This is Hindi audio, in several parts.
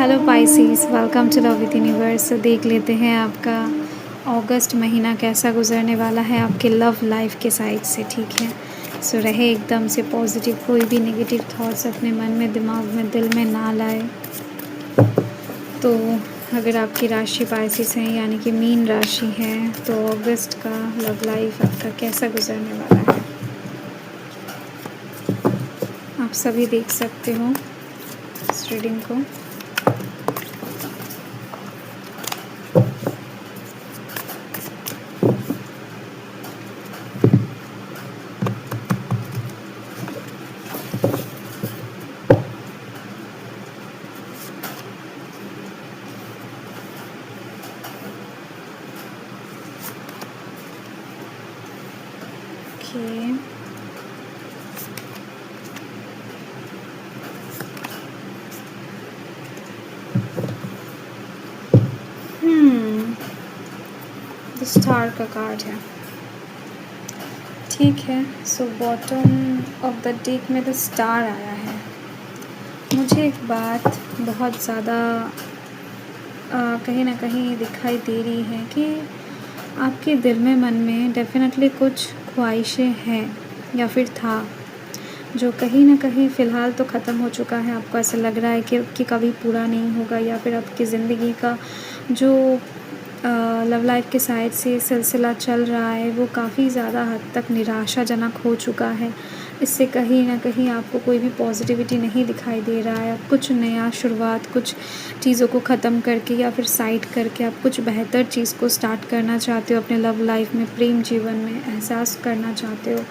Hello Pisces, welcome to love with universe. तो देख लेते हैं आपका अगस्त महीना कैसा गुजरने वाला है आपके लव लाइफ के साइड से। ठीक है, सो रहे एकदम से पॉजिटिव, कोई भी नेगेटिव थॉट्स अपने मन में, दिमाग में, दिल में ना लाए। तो अगर आपकी राशि पाइसीज है यानी कि मीन राशि है, तो अगस्त का लव लाइफ आपका कैसा गुजरने वाला है आप सभी देख सकते हो इस रीडिंग को। ओके, स्टार का कार्ड है। ठीक है, so bottom of the deck में द स्टार आया है। मुझे एक बात बहुत ज़्यादा कहीं ना कहीं दिखाई दे रही है कि आपके दिल में, मन में डेफिनेटली कुछ ख्वाहिशें हैं या फिर था, जो कहीं ना कहीं फ़िलहाल तो ख़त्म हो चुका है। आपको ऐसा लग रहा है कि कभी पूरा नहीं होगा, या फिर आपकी ज़िंदगी का जो लव लाइफ के साइड से सिलसिला चल रहा है वो काफ़ी ज़्यादा हद तक निराशाजनक हो चुका है। इससे कहीं ना कहीं आपको कोई भी पॉजिटिविटी नहीं दिखाई दे रहा है। आप कुछ नया शुरुआत, कुछ चीज़ों को ख़त्म करके या फिर साइड करके आप कुछ बेहतर चीज़ को स्टार्ट करना चाहते हो अपने लव लाइफ में, प्रेम जीवन में एहसास करना चाहते हो।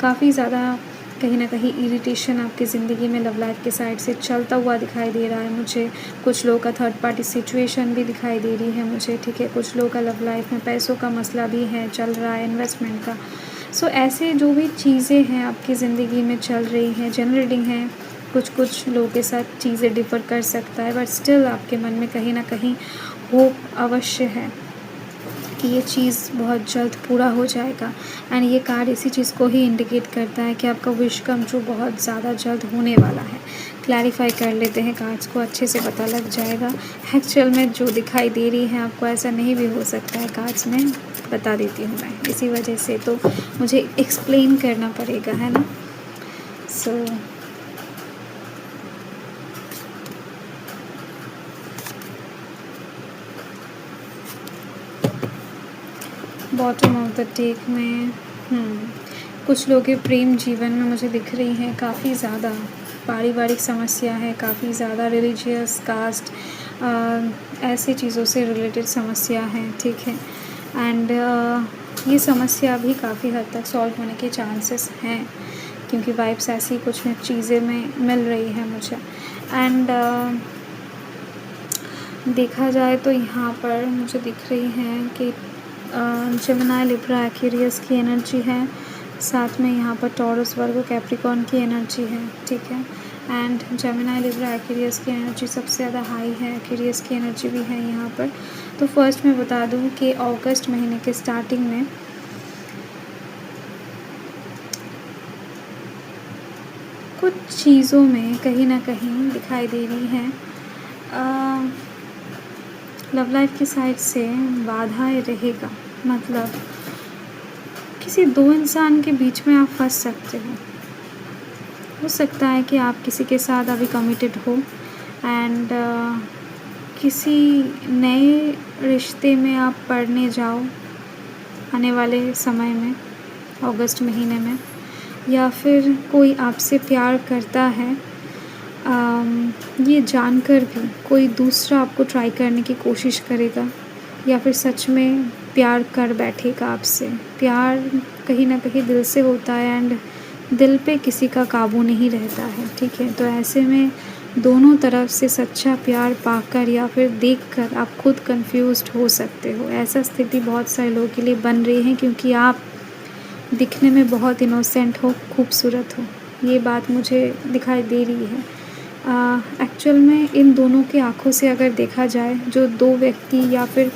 काफ़ी ज़्यादा कहीं ना कहीं इरिटेशन आपकी ज़िंदगी में लव लाइफ के साइड से चलता हुआ दिखाई दे रहा है मुझे। कुछ लोगों का थर्ड पार्टी सिचुएशन भी दिखाई दे रही है मुझे। ठीक है, कुछ लोगों का लव लाइफ में पैसों का मसला भी है, चल रहा है, इन्वेस्टमेंट का। सो ऐसे जो भी चीज़ें हैं आपकी ज़िंदगी में चल रही हैं, जनरल रीडिंग है, कुछ लोगों के साथ चीज़ें डिफ़र कर सकता है, बट स्टिल आपके मन में कहीं ना कहीं होप अवश्य है कि ये चीज़ बहुत जल्द पूरा हो जाएगा। एंड ये कार्ड इसी चीज़ को ही इंडिकेट करता है कि आपका विश कम जो बहुत ज़्यादा जल्द होने वाला है। क्लैरिफाई कर लेते हैं, कार्ड्स को अच्छे से पता लग जाएगा। एक्चुअल में जो दिखाई दे रही है आपको ऐसा नहीं भी हो सकता है, कार्ड्स में बता देती हूँ मैं, इसी वजह से तो मुझे एक्सप्लेन करना पड़ेगा, है ना। So bottom of the deck में कुछ लोगों के प्रेम जीवन में मुझे दिख रही है काफ़ी ज़्यादा पारिवारिक समस्या है, काफ़ी ज़्यादा रिलीजियस, कास्ट, ऐसे चीज़ों से रिलेटेड समस्या है। ठीक है, एंड ये समस्या भी काफ़ी हद तक सॉल्व होने के चांसेस हैं, क्योंकि वाइब्स ऐसी कुछ चीज़ें में मिल रही है मुझे। एंड देखा जाए तो यहाँ पर मुझे दिख रही है कि जेमिनी, लिब्रा, एक्वेरियस की एनर्जी है, साथ में यहाँ पर टॉरस, वर्गो, कैप्रिकॉर्न की एनर्जी है। ठीक है, एंड जेमिनी, लिब्रा, एक्वेरियस की एनर्जी सबसे ज़्यादा हाई है, एक्वेरियस की एनर्जी भी है यहाँ पर। तो फर्स्ट मैं बता दूँ कि अगस्त महीने के स्टार्टिंग में कुछ चीज़ों में कहीं ना कहीं दिखाई दे रही है लव लाइफ की साइड से बाधाएं रहेगा। मतलब किसी दो इंसान के बीच में आप फंस सकते हो सकता है कि आप किसी के साथ अभी कमिटेड हो एंड किसी नए रिश्ते में आप पड़ने जाओ आने वाले समय में, अगस्त महीने में, या फिर कोई आपसे प्यार करता है ये जानकर भी कोई दूसरा आपको ट्राई करने की कोशिश करेगा, या फिर सच में प्यार कर बैठेगा आपसे। प्यार कहीं ना कहीं दिल से होता है एंड दिल पे किसी का काबू नहीं रहता है। ठीक है, तो ऐसे में दोनों तरफ से सच्चा प्यार पाकर या फिर देखकर आप खुद कंफ्यूज्ड हो सकते हो। ऐसा स्थिति बहुत सारे लोगों के लिए बन रही है, क्योंकि आप दिखने में बहुत इनोसेंट हो, खूबसूरत हो, ये बात मुझे दिखाई दे रही है। एक्चुअल में इन दोनों की आँखों से अगर देखा जाए, जो दो व्यक्ति या फिर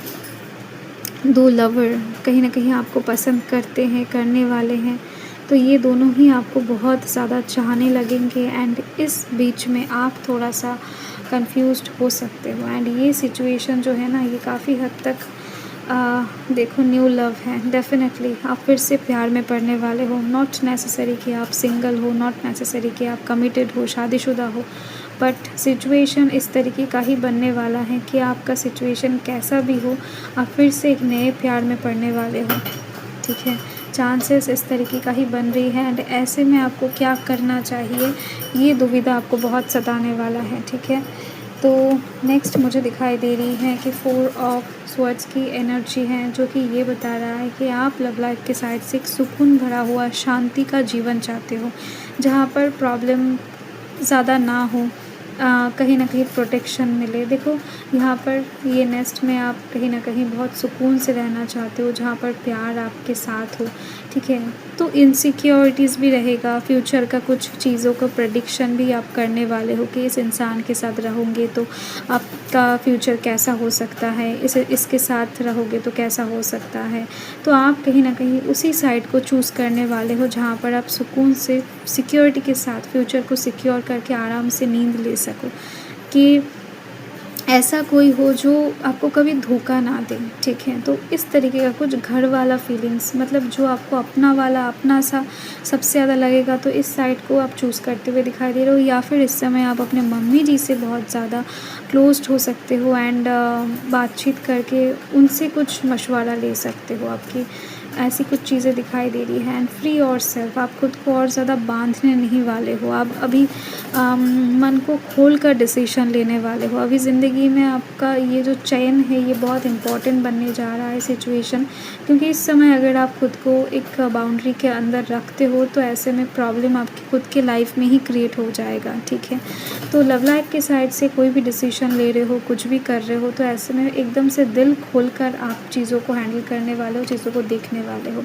दो लवर कहीं ना कहीं आपको पसंद करते हैं, करने वाले हैं, तो ये दोनों ही आपको बहुत ज़्यादा चाहने लगेंगे एंड इस बीच में आप थोड़ा-सा कन्फ्यूज़्ड हो सकते हो एंड ये सिचुएशन जो है ना, ये काफ़ी हद तक देखो न्यू लव है। डेफ़िनेटली आप फिर से प्यार में पड़ने वाले हो। नॉट नेसेसरी कि आप सिंगल हो, नॉट नेसेसरी कि आप कमिटेड हो, शादीशुदा हो, बट सिचुएशन इस तरीके का ही बनने वाला है कि आपका सिचुएशन कैसा भी हो, आप फिर से एक नए प्यार में पड़ने वाले हो, ठीक है। चांसेस इस तरीके का ही बन रही है एंड ऐसे में आपको क्या करना चाहिए, ये दुविधा आपको बहुत सताने वाला है, ठीक है। तो नेक्स्ट मुझे दिखाई दे रही है कि 4 ऑफ स्वॉर्ड्स की एनर्जी है, जो कि ये बता रहा है कि आप लव लाइफ के साइड से एक सुकून भरा हुआ शांति का जीवन चाहते हो, जहाँ पर प्रॉब्लम ज़्यादा ना हो, कहीं न कहीं प्रोटेक्शन मिले। देखो यहाँ पर ये नेस्ट में आप कहीं न कहीं बहुत सुकून से रहना चाहते हो, जहाँ पर प्यार आपके साथ हो, ठीक है। तो इनसिक्योरिटीज़ भी रहेगा, फ्यूचर का कुछ चीज़ों का प्रेडिक्शन भी आप करने वाले हो कि इस इंसान के साथ रहोगे तो आपका फ्यूचर कैसा हो सकता है, इसके साथ रहोगे तो कैसा हो सकता है। तो आप कहीं न कहीं उसी साइड को चूज़ करने वाले हो, जहाँ पर आप सुकून से सिक्योरिटी के साथ फ्यूचर को सिक्योर करके आराम से नींद ले सको, कि ऐसा कोई हो जो आपको कभी धोखा ना दे, ठीक है। तो इस तरीके का कुछ घर वाला फीलिंग्स, मतलब जो आपको अपना वाला, अपना सा सबसे ज़्यादा लगेगा, तो इस साइड को आप चूज़ करते हुए दिखाई दे रहे हो। या फिर इस समय आप अपने मम्मी जी से बहुत ज़्यादा क्लोज्ड हो सकते हो एंड बातचीत करके उनसे कुछ मशवरा ले सकते हो। आपकी ऐसी कुछ चीज़ें दिखाई दे रही हैं एंड फ्री योरसेल्फ, आप खुद को और ज़्यादा बांधने नहीं वाले हो। आप अभी मन को खोल कर डिसीजन लेने वाले हो। अभी ज़िंदगी में आपका ये जो चयन है, ये बहुत इम्पोर्टेंट बनने जा रहा है सिचुएशन, क्योंकि इस समय अगर आप खुद को एक बाउंड्री के अंदर रखते हो, तो ऐसे में प्रॉब्लम आपकी खुद के लाइफ में ही क्रिएट हो जाएगा, ठीक है। तो लव लाइफ के साइड से कोई भी डिसीजन ले रहे हो, कुछ भी कर रहे हो, तो ऐसे में एकदम से दिल खोल कर आप चीज़ों को हैंडल करने वाले हो, चीज़ों को देखने वाले हो।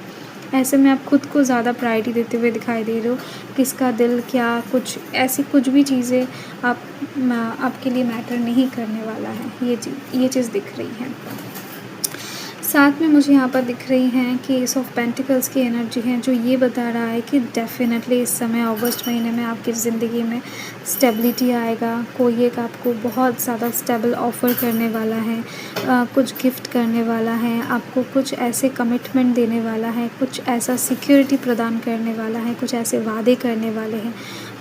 ऐसे में आप खुद को ज़्यादा प्रायोरिटी देते हुए दिखाई दे रहे हो। किसका दिल क्या, कुछ ऐसी कुछ भी चीज़ें आपके लिए मैटर नहीं करने वाला है। ये चीज़ दिख रही है। साथ में मुझे यहाँ पर दिख रही हैं कि एस ऑफ पेंटिकल्स की एनर्जी है, जो ये बता रहा है कि डेफ़िनेटली इस समय अगस्त महीने में आपकी ज़िंदगी में स्टेबिलिटी आएगा। कोई एक आपको बहुत ज़्यादा स्टेबल ऑफ़र करने वाला है, कुछ गिफ्ट करने वाला है, आपको कुछ ऐसे कमिटमेंट देने वाला है, कुछ ऐसा सिक्योरिटी प्रदान करने वाला है, कुछ ऐसे वादे करने वाले हैं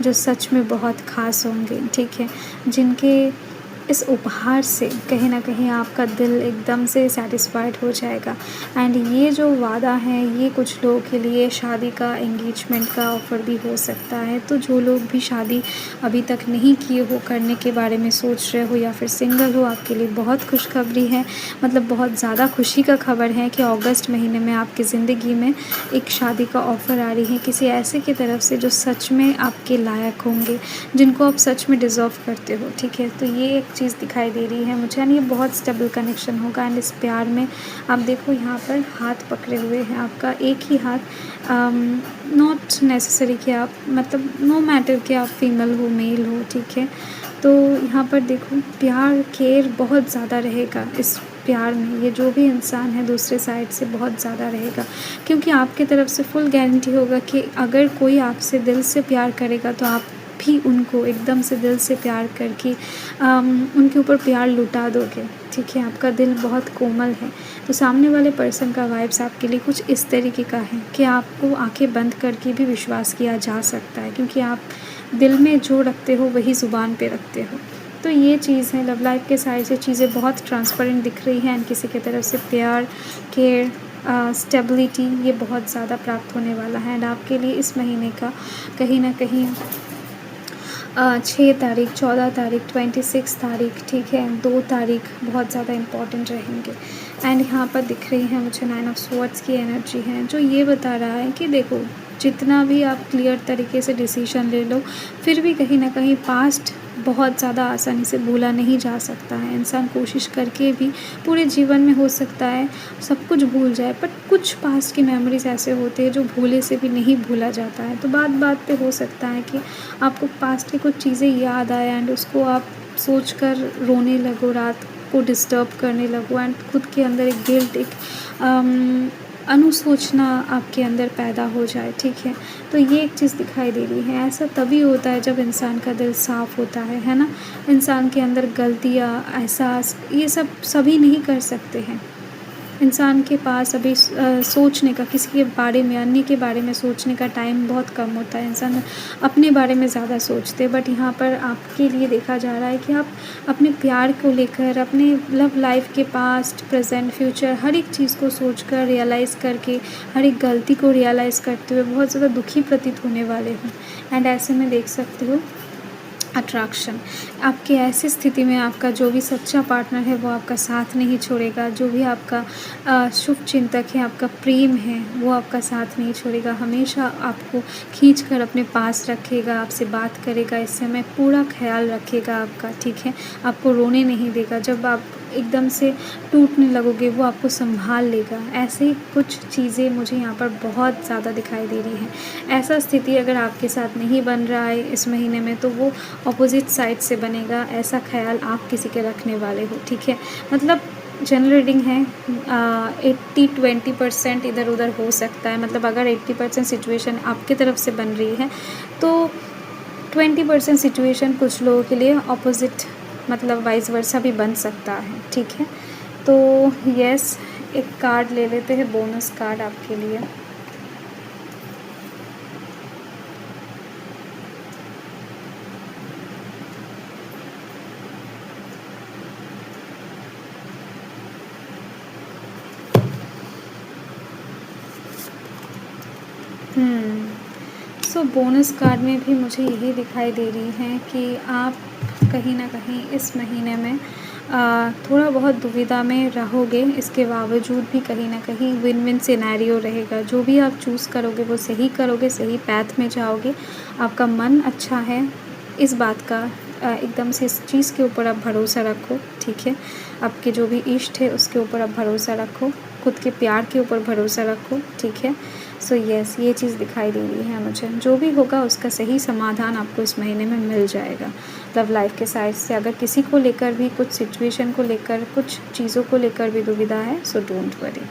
जो सच में बहुत ख़ास होंगे, ठीक है। जिनके इस उपहार से कहीं न कहीं आपका दिल एकदम से सैटिस्फाइड हो जाएगा एंड ये जो वादा है, ये कुछ लोगों के लिए शादी का, एंगेजमेंट का ऑफ़र भी हो सकता है। तो जो लोग भी शादी अभी तक नहीं किए हो, करने के बारे में सोच रहे हो या फिर सिंगल हो, आपके लिए बहुत खुशखबरी है। मतलब बहुत ज़्यादा खुशी का खबर है कि अगस्त महीने में आपकी ज़िंदगी में एक शादी का ऑफ़र आ रही है, किसी ऐसे की तरफ से जो सच में आपके लायक होंगे, जिनको आप सच में डिज़र्व करते हो, ठीक है। तो ये एक चीज़ दिखाई दे रही है मुझे एंड ये बहुत स्टेबल कनेक्शन होगा एंड इस प्यार में आप देखो यहाँ पर हाथ पकड़े हुए हैं, आपका एक ही हाथ, नॉट नेसेसरी कि आप, मतलब नो मैटर कि आप फीमेल हो, मेल हो, ठीक है। तो यहाँ पर देखो प्यार, केयर बहुत ज़्यादा रहेगा इस प्यार में। ये जो भी इंसान है दूसरे साइड से बहुत ज़्यादा रहेगा, क्योंकि आपकी तरफ से फुल गारंटी होगा कि अगर कोई आपसे दिल से प्यार करेगा, तो आप भी उनको एकदम से दिल से प्यार करके उनके ऊपर प्यार लुटा दोगे, ठीक है। आपका दिल बहुत कोमल है। तो सामने वाले पर्सन का वाइब्स आपके लिए कुछ इस तरीके का है कि आपको आंखें बंद करके भी विश्वास किया जा सकता है, क्योंकि आप दिल में जो रखते हो वही ज़ुबान पे रखते हो। तो ये चीज़ है, लव लाइफ के साइड से चीज़ें बहुत ट्रांसपेरेंट दिख रही हैं एंड किसी की तरफ से प्यार, केयर, स्टेबिलिटी, ये बहुत ज़्यादा प्राप्त होने वाला है एंड आपके लिए इस महीने का कहीं ना कहीं 6 तारीख, 14 तारीख, 26 तारीख, ठीक है, 2 तारीख बहुत ज़्यादा इम्पॉर्टेंट रहेंगे एंड यहाँ पर दिख रही है मुझे 9 ऑफ स्वॉर्ड्स की एनर्जी है, जो ये बता रहा है कि देखो जितना भी आप क्लियर तरीके से डिसीजन ले लो, फिर भी कहीं ना कहीं पास्ट बहुत ज़्यादा आसानी से भूला नहीं जा सकता है। इंसान कोशिश करके भी पूरे जीवन में हो सकता है सब कुछ भूल जाए, बट कुछ पास्ट की मेमोरीज़ ऐसे होते हैं जो भूले से भी नहीं भूला जाता है। तो बात बात पे हो सकता है कि आपको पास्ट की कुछ चीज़ें याद आए एंड उसको आप सोच कर रोने लगो, रात को डिस्टर्ब करने लगो एंड खुद के अंदर एक गिल्ट, एक अनुशोचना आपके अंदर पैदा हो जाए, ठीक है। तो ये एक चीज़ दिखाई दे रही है। ऐसा तभी होता है जब इंसान का दिल साफ़ होता है ना? इंसान के अंदर गलतियाँ, एहसास ये सब सभी नहीं कर सकते हैं। इंसान के पास अभी सोचने का, किसी के बारे में, अन्य के बारे में सोचने का टाइम बहुत कम होता है। इंसान अपने बारे में ज़्यादा सोचते हैं, बट यहाँ पर आपके लिए देखा जा रहा है कि आप अपने प्यार को लेकर, अपने लव लाइफ़ के पास्ट, प्रेज़ेंट, फ्यूचर हर एक चीज़ को सोचकर, रियलाइज़ करके, हर एक गलती को रियलाइज़ करते हुए बहुत ज़्यादा दुखी प्रतीत होने वाले हो। एंड ऐसे में देख सकते हो अट्रैक्शन, आपकी ऐसी स्थिति में आपका जो भी सच्चा पार्टनर है वो आपका साथ नहीं छोड़ेगा। जो भी आपका शुभचिंतक है, आपका प्रेम है, वो आपका साथ नहीं छोड़ेगा। हमेशा आपको खींच कर अपने पास रखेगा, आपसे बात करेगा, इस समय पूरा ख़्याल रखेगा आपका, ठीक है। आपको रोने नहीं देगा। जब आप एकदम से टूटने लगोगे वो आपको सँभाल लेगा। ऐसे ही कुछ चीज़ें मुझे यहाँ पर बहुत ज़्यादा दिखाई दे रही हैं। ऐसा स्थिति अगर आपके साथ नहीं बन रहा है इस महीने में, तो वो अपोज़िट साइड से बनेगा। ऐसा ख़्याल आप किसी के रखने वाले हो, ठीक है। मतलब जनरल रीडिंग है, 80-20% इधर-उधर हो सकता है। मतलब अगर 80% सिचुएशन आपकी तरफ से बन रही है, तो 20% सिचुएशन कुछ लोगों के लिए अपोज़िट, मतलब वाइस वर्सा भी बन सकता है, ठीक है। तो यस, एक कार्ड ले लेते हैं, बोनस कार्ड आपके लिए। सो बोनस कार्ड में भी मुझे यही दिखाई दे रही है कि आप कहीं न कहीं इस महीने में थोड़ा बहुत दुविधा में रहोगे। इसके बावजूद भी कहीं न कहीं विन-विन सिनेरियो रहेगा। जो भी आप चूज़ करोगे वो सही करोगे, सही पाथ में जाओगे। आपका मन अच्छा है, इस बात का एकदम से इस चीज़ के ऊपर आप भरोसा रखो, ठीक है। आपके जो भी इष्ट है उसके ऊपर आप भरोसा रखो, खुद के प्यार के ऊपर भरोसा रखो, ठीक है। सो यस, ये चीज़ दिखाई दे रही है मुझे। जो भी होगा उसका सही समाधान आपको इस महीने में मिल जाएगा। लव लाइफ़ के साइड से अगर किसी को लेकर भी, कुछ सिचुएशन को लेकर, कुछ चीज़ों को लेकर भी दुविधा है, सो डोंट वरी।